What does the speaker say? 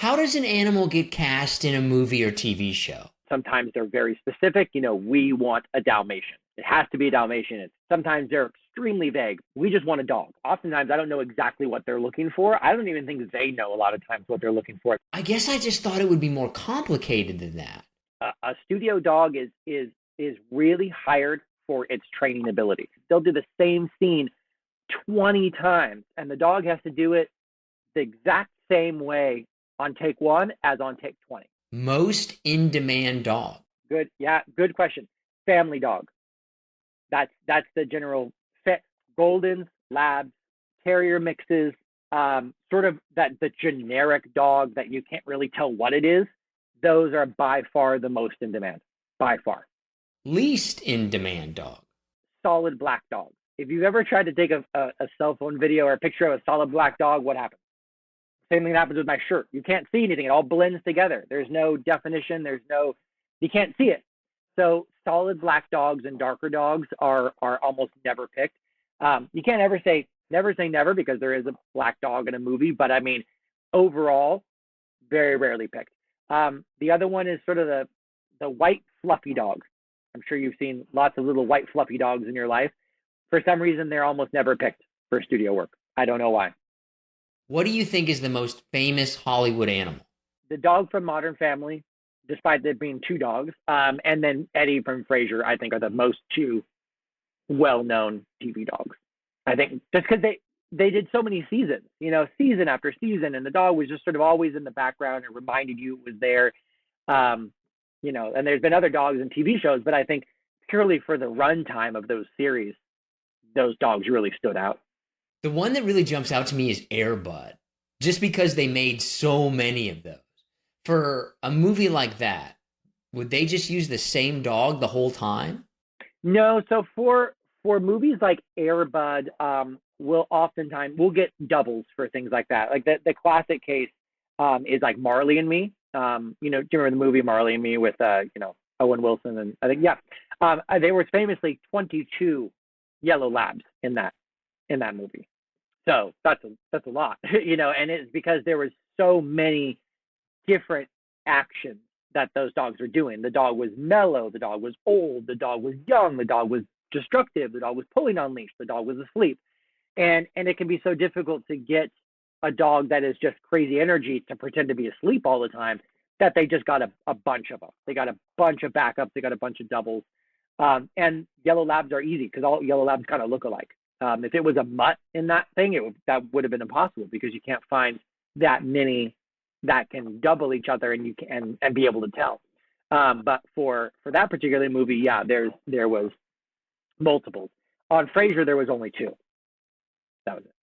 How does an animal get cast in a movie or TV show? Sometimes they're very specific. We want a Dalmatian. It has to be a Dalmatian. Sometimes they're extremely vague. We just want a dog. Oftentimes, I don't know exactly what they're looking for. I don't even think they know a lot of times what they're looking for. I guess I just thought it would be more complicated than that. A studio dog is really hired for its training ability. They'll do the same scene 20 times, and the dog has to do it the exact same way on take one as on take 20. Most in-demand dog. Good. Yeah, good question. Family dog. That's the general fit. Goldens, labs, terrier mixes, sort of the generic dog that you can't really tell what it is. Those are by far the most in demand. By far. Least in-demand dog. Solid black dog. If you've ever tried to take a cell phone video or a picture of a solid black dog, what happens? Same thing that happens with my shirt. You can't see anything. It all blends together. There's no definition. You can't see it. So solid black dogs and darker dogs are almost never picked. You can't ever say never because there is a black dog in a movie, but I mean, overall, very rarely picked. The other one is sort of the white fluffy dog. I'm sure you've seen lots of little white fluffy dogs in your life. For some reason, they're almost never picked for studio work. I don't know why. What do you think is the most famous Hollywood animal? The dog from Modern Family, despite there being two dogs, and then Eddie from Frasier, I think, are the most two well-known TV dogs. I think just because they did so many seasons, season after season, and the dog was just sort of always in the background and reminded you it was there. And there's been other dogs in TV shows, but I think purely for the runtime of those series, those dogs really stood out. The one that really jumps out to me is Air Bud, just because they made so many of those. For a movie like that, would they just use the same dog the whole time? No, so for movies like Air Bud, we'll get doubles for things like that. Like the classic case is like Marley and Me. Do you remember the movie Marley and Me with Owen Wilson, and I think they were famously 22 yellow labs in that movie. So that's a lot, and it's because there was so many different actions that those dogs were doing. The dog was mellow, the dog was old, the dog was young, the dog was destructive, the dog was pulling on leash, the dog was asleep. And it can be so difficult to get a dog that is just crazy energy to pretend to be asleep all the time that they just got a bunch of them. They got a bunch of backups, they got a bunch of doubles. And yellow labs are easy because all yellow labs kind of look alike. If it was a mutt in that thing, that would have been impossible because you can't find that many that can double each other and you can and be able to tell. But for that particular movie, there was multiples. On Frasier, there was only two. That was it.